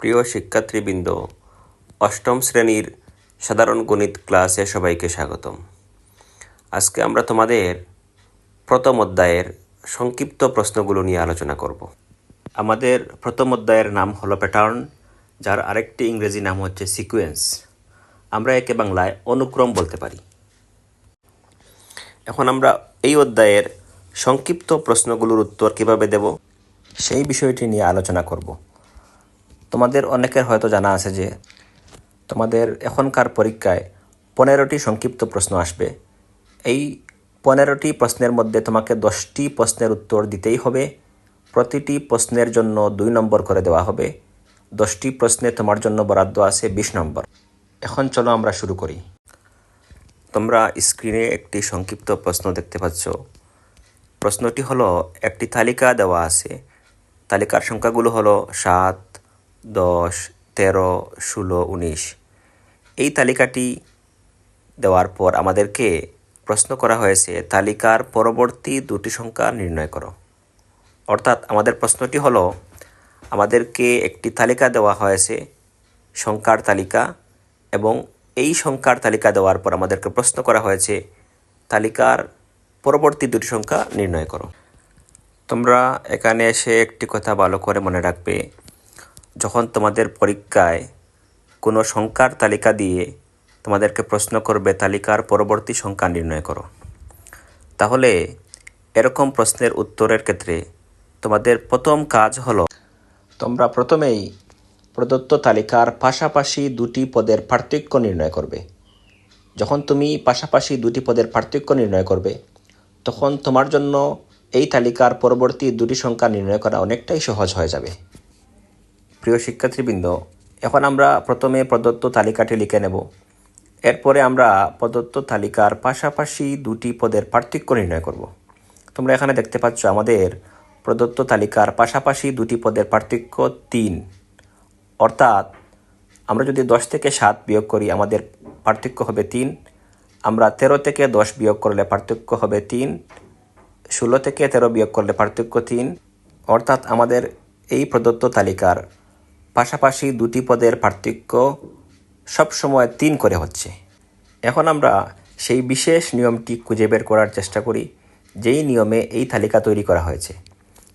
প্রিয় শিক্ষার্থীবৃন্দ, অষ্টম শ্রেণীর সাধারণ গণিত ক্লাসে সবাইকে স্বাগতম। আজকে আমরা তোমাদের প্রথম অধ্যায়ের সংক্ষিপ্ত প্রশ্নগুলো নিয়ে আলোচনা করব। আমাদের প্রথম অধ্যায়ের নাম হলো প্যাটার্ন, যার আরেকটি ইংরেজি নাম হচ্ছে সিকোয়েন্স। আমরা একে বাংলায় অনুক্রম বলতে পারি। এখন আমরা এই অধ্যায়ের সংক্ষিপ্ত প্রশ্নগুলোর উত্তর কিভাবে দেব সেই বিষয়টি নিয়ে আলোচনা করব। তোমাদের অনেকের হয়তো জানা আছে যে তোমাদের এখনকার পরীক্ষায় 15টি সংক্ষিপ্ত প্রশ্ন আসবে। এই 15টি প্রশ্নের মধ্যে তোমাকে 10টি প্রশ্নের উত্তর দিতেই হবে। প্রতিটি প্রশ্নের জন্য 2 নম্বর করে দেওয়া হবে। 10টি প্রশ্নে তোমার জন্য বরাদ্দ আছে 20 নম্বর। এখন চলো আমরা শুরু করি। তোমরা স্ক্রিনে একটি সংক্ষিপ্ত প্রশ্ন দেখতে পাচ্ছ। প্রশ্নটি হলো, একটি তালিকা দেওয়া আছে। তালিকার সংখ্যাগুলো হলো 7, 10, 13, 16, 19। এই তালিকাটি দেওয়ার পর আমাদেরকে প্রশ্ন করা হয়েছে তালিকার পরবর্তী দুটি সংখ্যা নির্ণয় করো। অর্থাৎ আমাদের প্রশ্নটি হলো, আমাদেরকে একটি তালিকা দেওয়া হয়েছে, সংখ্যার তালিকা, এবং এই সংখ্যার তালিকা দেওয়ার পর আমাদেরকে প্রশ্ন করা হয়েছে তালিকার পরবর্তী দুটি সংখ্যা নির্ণয় করো। তোমরা এখানে এসে একটি কথা ভালো করে মনে রাখবে, যখন তোমাদের পরীক্ষায় কোনো সংখ্যার তালিকা দিয়ে তোমাদেরকে প্রশ্ন করবে তালিকার পরবর্তী সংখ্যা নির্ণয় করো, তাহলে এরকম প্রশ্নের উত্তরের ক্ষেত্রে তোমাদের প্রথম কাজ হলো, তোমরা প্রথমেই প্রদত্ত তালিকার পাশাপাশি দুটি পদের পার্থক্য নির্ণয় করবে। যখন তুমি পাশাপাশি দুটি পদের পার্থক্য নির্ণয় করবে, তখন তোমার জন্য এই তালিকার পরবর্তী দুটি সংখ্যা নির্ণয় করা অনেকটাই সহজ হয়ে যাবে। প্রিয় শিক্ষার্থীবৃন্দ, এখন আমরা প্রথমে প্রদত্ত তালিকাটি লিখে নেব। এরপরে আমরা প্রদত্ত তালিকার পাশাপাশি দুটি পদের পার্থক্য নির্ণয় করব। তোমরা এখানে দেখতে পাচ্ছ আমাদের প্রদত্ত তালিকার পাশাপাশি দুটি পদের পার্থক্য 3। অর্থাৎ আমরা যদি 10 থেকে 7 বিয়োগ করি আমাদের পার্থক্য হবে 3। আমরা 13 থেকে 10 বিয়োগ করলে পার্থক্য হবে 3। 16 থেকে 13 বিয়োগ করলে পার্থক্য 3। অর্থাৎ আমাদের এই প্রদত্ত তালিকার পাশাপাশি দুটি পদের পার্থক্য সবসময় 3 করে হচ্ছে। এখন আমরা সেই বিশেষ নিয়মটি খুঁজে বের করার চেষ্টা করি, যেই নিয়মে এই তালিকা তৈরি করা হয়েছে।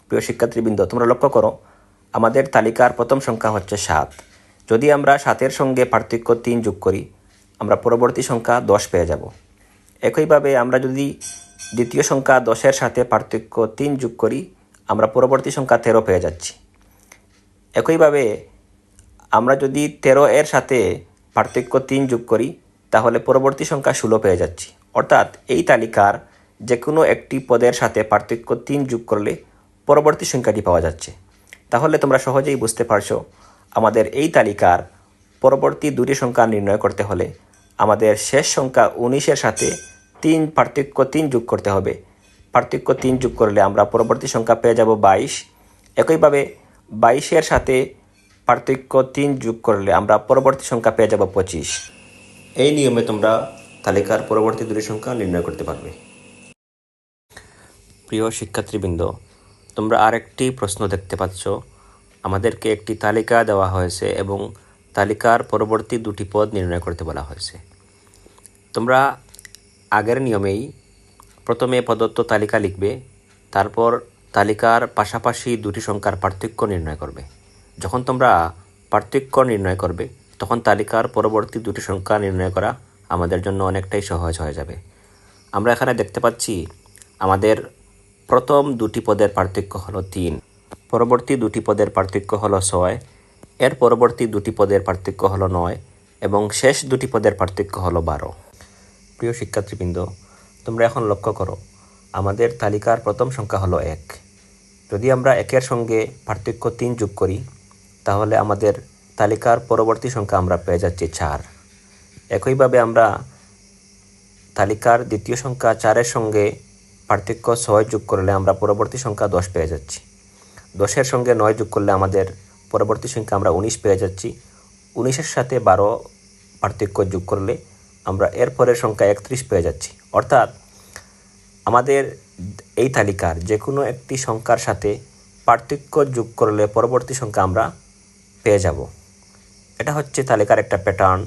প্রিয় শিক্ষার্থীবৃন্দ, তোমরা লক্ষ্য করো, আমাদের তালিকার প্রথম সংখ্যা হচ্ছে 7। যদি আমরা 7-এর সঙ্গে পার্থক্য 3 যোগ করি, আমরা পরবর্তী সংখ্যা 10 পেয়ে যাব। একইভাবে আমরা যদি দ্বিতীয় সংখ্যা 10-এর সাথে পার্থক্য 3 যোগ করি, আমরা পরবর্তী সংখ্যা 13 পেয়ে যাচ্ছি। একইভাবে আমরা যদি 13-এর সাথে পার্থক্য 3 যোগ করি, তাহলে পরবর্তী সংখ্যা 16 পেয়ে যাচ্ছি। অর্থাৎ এই তালিকার যে কোনো একটি পদের সাথে পার্থক্য 3 যোগ করলে পরবর্তী সংখ্যাটি পাওয়া যাচ্ছে। তাহলে তোমরা সহজেই বুঝতে পারছো, আমাদের এই তালিকার পরবর্তী দুটি সংখ্যা নির্ণয় করতে হলে আমাদের শেষ সংখ্যা 19-এর সাথে পার্থক্য 3 যোগ করতে হবে। পার্থক্য 3 যোগ করলে আমরা পরবর্তী সংখ্যা পেয়ে যাব 22। একইভাবে 22-এর সাথে পার্থক্য 3 যোগ করলে আমরা পরবর্তী সংখ্যা পেয়ে যাব 25। এই নিয়মে তোমরা তালিকার পরবর্তী দুটি সংখ্যা নির্ণয় করতে পারবে। প্রিয় শিক্ষার্থীবৃন্দ, তোমরা আরেকটি প্রশ্ন দেখতে পাচ্ছ। আমাদেরকে একটি তালিকা দেওয়া হয়েছে এবং তালিকার পরবর্তী দুটি পদ নির্ণয় করতে বলা হয়েছে। তোমরা আগের নিয়মেই প্রথমে প্রদত্ত তালিকা লিখবে, তারপর তালিকার পাশাপাশি দুটি সংখ্যার পার্থক্য নির্ণয় করবে। যখন তোমরা পার্থক্য নির্ণয় করবে, তখন তালিকার পরবর্তী দুটি সংখ্যা নির্ণয় করা আমাদের জন্য অনেকটাই সহজ হয়ে যাবে। আমরা এখানে দেখতে পাচ্ছি আমাদের প্রথম দুটি পদের পার্থক্য হলো 3, পরবর্তী দুটি পদের পার্থক্য হলো 6, এর পরবর্তী দুটি পদের পার্থক্য হলো 9 এবং শেষ দুটি পদের পার্থক্য হলো 12। প্রিয় শিক্ষার্থীবৃন্দ, তোমরা এখন লক্ষ্য করো, আমাদের তালিকার প্রথম সংখ্যা হলো 1। যদি আমরা 1-এর সঙ্গে পার্থক্য 3 যোগ করি, তাহলে আমাদের তালিকার পরবর্তী সংখ্যা আমরা পেয়ে যাচ্ছি 4। একইভাবে আমরা তালিকার দ্বিতীয় সংখ্যা 4-এর সঙ্গে পার্থক্য 6 যোগ করলে আমরা পরবর্তী সংখ্যা 10 পেয়ে যাচ্ছি। 10-এর সঙ্গে 9 যোগ করলে আমাদের পরবর্তী সংখ্যা আমরা 19 পেয়ে যাচ্ছি। 19-এর সাথে 12 পার্থক্য যোগ করলে আমরা এর পরের সংখ্যা 31 পেয়ে যাচ্ছি। অর্থাৎ আমাদের এই তালিকার যে কোনো একটি সংখ্যার সাথে পার্থক্য যোগ করলে পরবর্তী সংখ্যা আমরা পেয়ে যাব। এটা হচ্ছে তালিকার একটা প্যাটার্ন।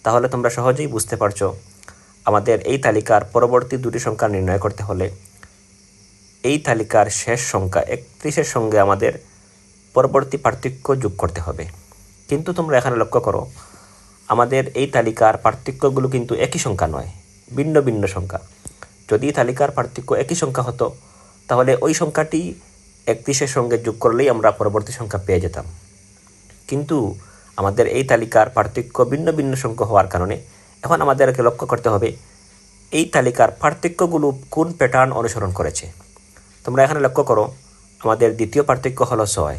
তাহলে তোমরা সহজেই বুঝতে পারছো আমাদের এই তালিকার পরবর্তী দুটি সংখ্যা নির্ণয় করতে হলে এই তালিকার শেষ সংখ্যা 31-এর সঙ্গে আমাদের পরবর্তী পার্থক্য যোগ করতে হবে। কিন্তু তোমরা এখানে লক্ষ্য করো আমাদের এই তালিকার পার্থক্যগুলো কিন্তু একই সংখ্যা নয়, ভিন্ন ভিন্ন সংখ্যা। যদি তালিকার পার্থক্য একই সংখ্যা হতো তাহলে ওই সংখ্যাটি 31-এর সঙ্গে যোগ করলেই আমরা পরবর্তী সংখ্যা পেয়ে যেতাম। কিন্তু আমাদের এই তালিকার পার্থক্য ভিন্ন ভিন্ন সংখ্যা হওয়ার কারণে এখন আমাদেরকে লক্ষ্য করতে হবে এই তালিকার পার্থক্যগুলো কোন প্যাটার্ন অনুসরণ করেছে। তোমরা এখানে লক্ষ্য করো আমাদের দ্বিতীয় পার্থক্য হলো 6।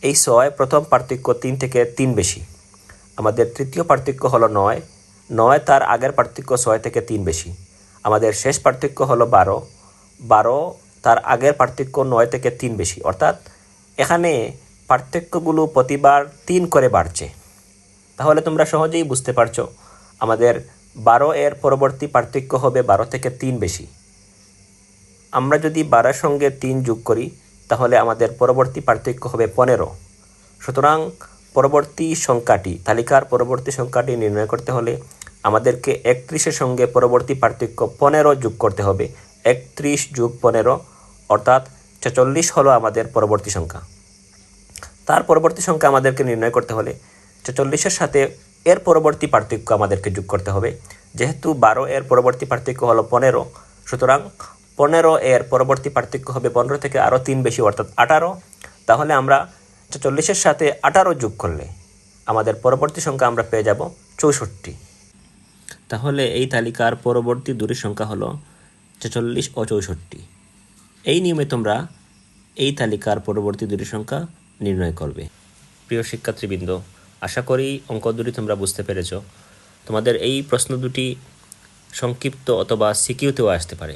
এই 6 প্রথম পার্থক্য 3 থেকে 3 বেশি। আমাদের তৃতীয় পার্থক্য হলো 9। 9 তার আগের পার্থক্য 6 থেকে 3 বেশি। আমাদের শেষ পার্থক্য হলো 12। 12 তার আগের পার্থক্য 9 থেকে 3 বেশি। অর্থাৎ এখানে পার্থক্যগুলো প্রতিবার 3 করে বাড়ছে। তাহলে তোমরা সহজেই বুঝতে পারছো আমাদের 12 এর পরবর্তী পার্থক্য হবে 12 থেকে 3 বেশি। আমরা যদি 12-এর সঙ্গে 3 যোগ করি তাহলে আমাদের পরবর্তী পার্থক্য হবে 15। সুতরাং পরবর্তী সংখ্যাটি, তালিকার পরবর্তী সংখ্যাটি নির্ণয় করতে হলে আমাদেরকে 31-এর সঙ্গে পরবর্তী পার্থক্য 15 যোগ করতে হবে। 31 যোগ 15 অর্থাৎ 46 হলো আমাদের পরবর্তী সংখ্যা। তার পরবর্তী সংখ্যা আমাদেরকে নির্ণয় করতে হলে 46-এর সাথে এর পরবর্তী পার্থক্য আমাদেরকে যোগ করতে হবে। যেহেতু 12 এর পরবর্তী পার্থক্য হলো 15, সুতরাং 15 এর পরবর্তী পার্থক্য হবে 15 থেকে আরও 3 বেশি অর্থাৎ 18। তাহলে আমরা 46-এর সাথে 18 যোগ করলে আমাদের পরবর্তী সংখ্যা আমরা পেয়ে যাব 64। তাহলে এই তালিকার পরবর্তী দুটি সংখ্যা হলো 46 ও 64। এই নিয়মে তোমরা এই তালিকার পরবর্তী দুটি সংখ্যা নির্ণয় করবে। প্রিয় শিক্ষার্থীবৃন্দ, আশা করি অঙ্ক দুটি তোমরা বুঝতে পেরেছ। তোমাদের এই প্রশ্ন দুটি সংক্ষিপ্ত অথবা সিকিউতেও আসতে পারে।